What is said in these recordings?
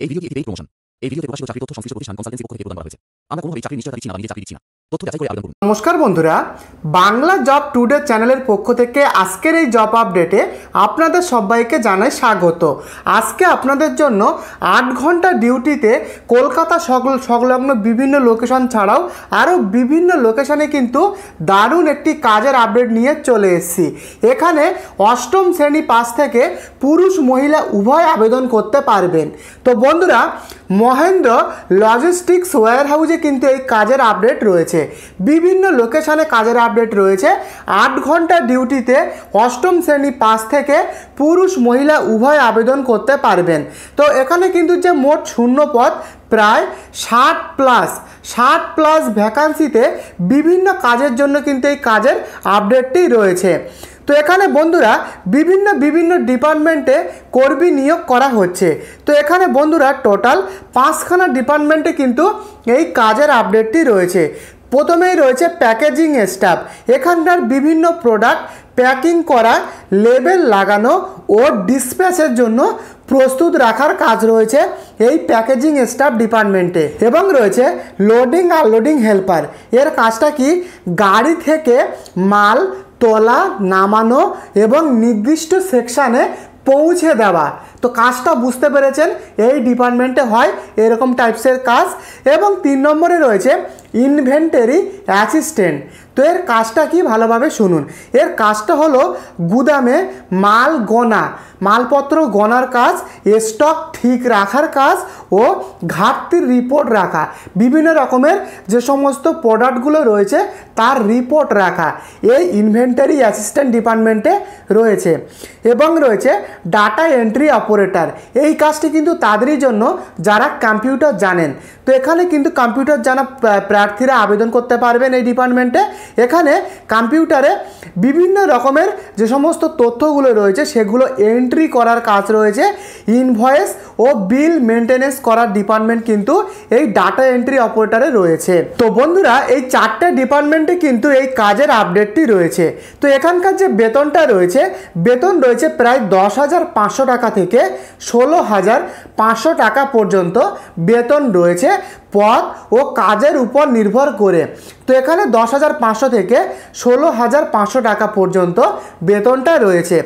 এই ভিডিওটি একটি পেইড প্রমোশন। এই ভিডিওতে প্রকাশিত চাকরি তথ্য সংশ্লিষ্ট প্রতিষ্ঠান কনসালটেন্সি পক্ষ থেকে প্রদান করা হয়েছে। আমরা কোনোভাবেই চাকরির নিশ্চয়তা দিচ্ছি না বা নিজে চাকরি দিচ্ছি না। তথ্য যাচাই করে আবেদন করুন। নমস্কার বন্ধুরা, বাংলা জব টুডে চ্যানেলের পক্ষ থেকে আজকের এই জব আপডেটে আপনাদের সবাইকে জানাই স্বাগত। আজকে আপনাদের জন্য 8 ঘন্টা ডিউটিতে কলকাতা সংলগ্ন বিভিন্ন লোকেশন ছাড়াও আরও বিভিন্ন লোকেশনে কিন্তু দারুণ একটি কাজের আপডেট নিয়ে চলে এসেছি। এখানে অষ্টম শ্রেণী পাস থেকে পুরুষ মহিলা উভয় আবেদন করতে পারবেন। তো বন্ধুরা, মহেন্দ্র লজিস্টিক্স ওয়্যার হাউসে কিন্তু এই কাজের আপডেট রয়েছে। বিভিন্ন লোকেশনে কাজের আপডেট রয়েছে। 8 ঘন্টা ডিউটিতে অষ্টম শ্রেণী পাস থেকে পুরুষ মহিলা উভয় আবেদন করতে পারবেন। তো এখানে কিন্তু যে মোট শূন্য পদ প্রায় 60+ ভ্যাকান্সিতে বিভিন্ন কাজের জন্য কিন্তু এই কাজের আপডেটটি রয়েছে। তো এখানে বন্ধুরা বিভিন্ন ডিপার্টমেন্টে কর্মী নিয়োগ করা হচ্ছে। তো এখানে বন্ধুরা টোটাল 5খানা ডিপার্টমেন্টে কিন্তু এই কাজের আপডেটটি রয়েছে। প্রথমেই রয়েছে প্যাকেজিং স্টাফ। এখানকার বিভিন্ন প্রোডাক্ট প্যাকিং করা, লেবেল লাগানো ও ডিসপ্যাচের জন্য প্রস্তুত রাখার কাজ রয়েছে এই প্যাকেজিং স্টাফ ডিপার্টমেন্টে। এবং রয়েছে লোডিং আনলোডিং হেল্পার। এর কাজটা কি, গাড়ি থেকে মাল তোলা, নামানো এবং নির্দিষ্ট সেকশানে পৌঁছে দেওয়া। তো কাজটা বুঝতে পেরেছেন, এই ডিপার্টমেন্টে হয় এরকম টাইপসের কাজ। এবং 3 নম্বরে রয়েছে ইনভেন্টরি অ্যাসিস্ট্যান্ট। তো এর কাজটা কি, ভালোভাবে শুনুন। এর কাজটা হলো গুদামে মাল গোনা, মালপত্র গণার কাজ, স্টক ঠিক রাখার কাজ ও ঘাটতির রিপোর্ট রাখা, বিভিন্ন রকমের যে সমস্ত প্রোডাক্টগুলো রয়েছে তার রিপোর্ট রাখা এই ইনভেন্টরি অ্যাসিস্ট্যান্ট ডিপার্টমেন্টে রয়েছে। এবং রয়েছে ডাটা এন্ট্রি অপারেটর। এই কাজটি কিন্তু তাদেরই জন্য যারা কম্পিউটার জানেন। তো এখানে কিন্তু কম্পিউটার জানা প্রার্থীরা আবেদন করতে পারবেন এই ডিপার্টমেন্টে। এখানে কম্পিউটারে বিভিন্ন রকমের যে সমস্ত তথ্যগুলো রয়েছে সেগুলো এন্ট্রি করার কাজ রয়েছে। ইনভয়েস ও বিল মেনটেনেন্স করার ডিপার্টমেন্ট কিন্তু এই ডাটা এন্ট্রি অপারেটরে রয়েছে। তো বন্ধুরা, এই 4টে ডিপার্টমেন্টে কিন্তু এই কাজের আপডেটটি রয়েছে। তো এখানকার যে বেতনটা রয়েছে, বেতন রয়েছে প্রায় 10,500 টাকা থেকে 16,500 টাকা পর্যন্ত বেতন রয়েছে, পদ ও কাজের উপর নির্ভর করে। তো এখানে 10,500 থেকে 16,500 টাকা পর্যন্ত বেতনটা রয়েছে।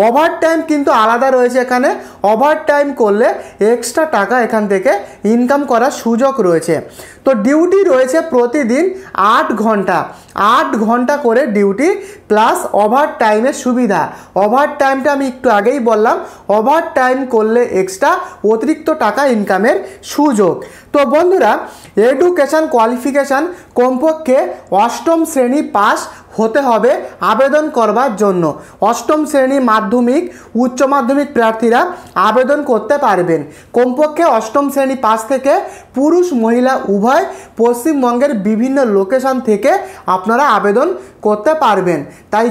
ওভার টাইম কিন্তু আলাদা রয়েছে। এখানে ওভার টাইম করলে এক্সট্রা টাকা এখান থেকে ইনকাম করার সুযোগ রয়েছে। তো ডিউটি রয়েছে প্রতিদিন 8 ঘন্টা করে ডিউটি প্লাস ওভার টাইমের সুবিধা। ওভার টাইমটা আমি একটু আগেই বললাম, ওভার টাইম করলে এক্সট্রা অতিরিক্ত টাকা ইনকামের সুযোগ। তো বন্ধুরা, এডুকেশান কোয়ালিফিকেশান কমপক্ষে অষ্টম শ্রেণী পাস হতে হবে আবেদন করবার জন্য। অষ্টম শ্রেণী মাধ্যমিক, উচ্চ মাধ্যমিক প্রার্থীরা আবেদন করতে পারবেন। কমপক্ষে অষ্টম শ্রেণী পাস থেকে পুরুষ মহিলা উভয় পশ্চিমবঙ্গের বিভিন্ন লোকেশন থেকে আপনারা আবেদন করতে পারবেন। তাই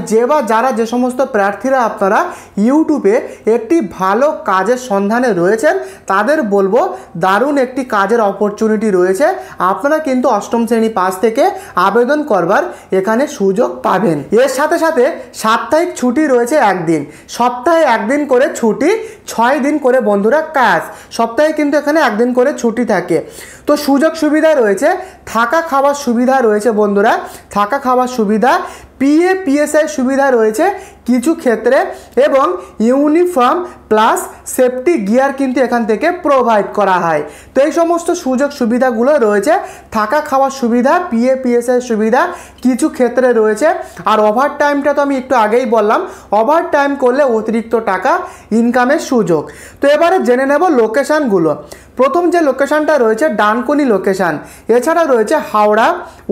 যারা যে সমস্ত প্রার্থীরা আপনারা ইউটিউবে একটি ভালো কাজের সন্ধানে রয়েছেন তাদের বলবো, দারুণ একটি কাজের অপরচুনিটি রয়েছে। আপনারা কিন্তু অষ্টম শ্রেণী পাস থেকে আবেদন করবার এখানে সুযোগ পাবেন। এর সাথে সাথে সাপ্তাহিক ছুটি রয়েছে একদিন, সপ্তাহে একদিন করে ছুটি, 6 দিন করে বন্ধুরা কাজ। সপ্তাহে কিন্তু এখানে একদিন করে ছুটি থাকে। তো সুযোগ সুবিধা রয়েছে, থাকা খাওয়ার সুবিধা রয়েছে বন্ধুরা, থাকা খাওয়ার সুবিধা, PSI সুবিধা রয়েছে কিছু ক্ষেত্রে, এবং ইউনিফর্ম প্লাস সেফটি গিয়ার কিন্তু এখান থেকে প্রোভাইড করা হয়। তো এই সমস্ত সুযোগ সুবিধাগুলো রয়েছে। থাকা খাওয়ার সুবিধা, PSI সুবিধা কিছু ক্ষেত্রে রয়েছে। আর ওভার টাইমটা তো আমি একটু আগেই বললাম, ওভার টাইম করলে অতিরিক্ত টাকা ইনকামের সুযোগ। তো এবারে জেনে নেব লোকেশানগুলো। প্রথম যে লোকেশানটা রয়েছে ডানকুনি লোকেশান, এছাড়া রয়েছে হাওড়া,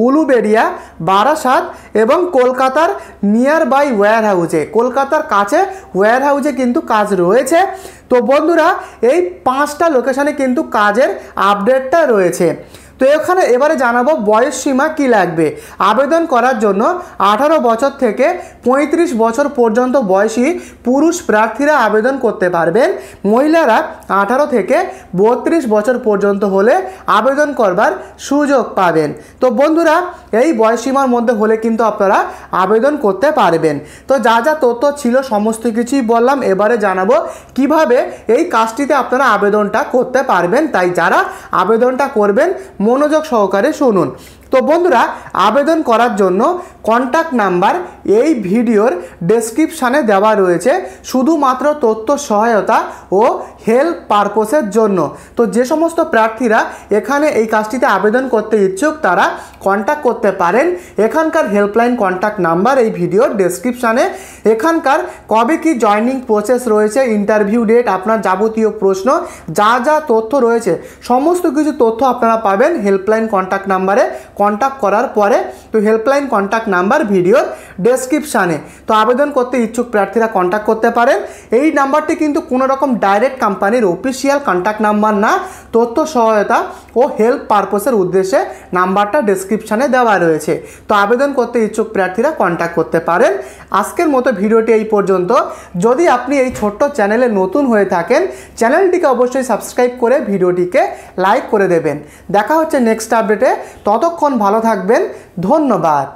উলুবেড়িয়া, বারাসাত এবং কলকাতার নিয়ার বাই ওয়্যার হাউসে, কলকাতার কাছে ওয়্যার হাউসে কিন্তু কাজ রয়েছে। তো বন্ধুরা, এই 5টা লোকেশানে কিন্তু কাজের আপডেটটা রয়েছে। তো এখানে এবারে জানাবো বয়স সীমা কী লাগবে। আবেদন করার জন্য 18 বছর থেকে 35 বছর পর্যন্ত বয়সী পুরুষ প্রার্থীরা আবেদন করতে পারবেন। মহিলারা 18 থেকে 32 বছর পর্যন্ত হলে আবেদন করবার সুযোগ পাবেন। তো বন্ধুরা এই বয়সসীমার মধ্যে হলে কিন্তু আপনারা আবেদন করতে পারবেন। তো যা যা তথ্য ছিল সমস্ত কিছুই বললাম। এবারে জানাবো কিভাবে এই কাজটিতে আপনারা আবেদনটা করতে পারবেন। তাই যারা আবেদনটা করবেন মনোযোগ সহকারে শুনুন। তো বন্ধুরা আবেদন করার জন্য কন্ট্যাক্ট নাম্বার এই ভিডিওর ডেসক্রিপশানে দেওয়া রয়েছে, শুধুমাত্র তথ্য সহায়তা ও হেল্প পারপোসের জন্য। তো যে সমস্ত প্রার্থীরা এখানে এই কাজটিতে আবেদন করতে ইচ্ছুক তারা কন্ট্যাক্ট করতে পারেন। এখানকার হেল্পলাইন কন্ট্যাক্ট নাম্বার এই ভিডিওর ডেসক্রিপশানে। এখানকার কবে কি জয়নিং প্রসেস রয়েছে, ইন্টারভিউ ডেট, আপনার যাবতীয় প্রশ্ন, যা যা তথ্য রয়েছে সমস্ত কিছু তথ্য আপনারা পাবেন হেল্পলাইন কন্ট্যাক্ট নাম্বারে কন্ট্যাক্ট করার পরে। তো হেল্পলাইন কন্ট্যাক্ট নাম্বার ভিডিওর ডেসক্রিপশানে। তো আবেদন করতে ইচ্ছুক প্রার্থীরা কন্ট্যাক্ট করতে পারেন। এই নাম্বারটি কিন্তু কোনো রকম ডাইরেক্ট কোম্পানির অফিসিয়াল কন্ট্যাক্ট নাম্বার না, তথ্য সহায়তা ও হেল্প পারপোসের উদ্দেশ্যে নাম্বারটা ডেসক্রিপশানে দেওয়া রয়েছে। তো আবেদন করতে ইচ্ছুক প্রার্থীরা কন্ট্যাক্ট করতে পারেন। আজকের মতো ভিডিওটি এই পর্যন্ত। যদি আপনি এই ছোট্ট চ্যানেলে নতুন হয়ে থাকেন চ্যানেলটিকে অবশ্যই সাবস্ক্রাইব করে ভিডিওটিকে লাইক করে দেবেন। দেখা হচ্ছে নেক্সট আপডেটে। ততক্ষণ ভালো থাকবেন। ধন্যবাদ।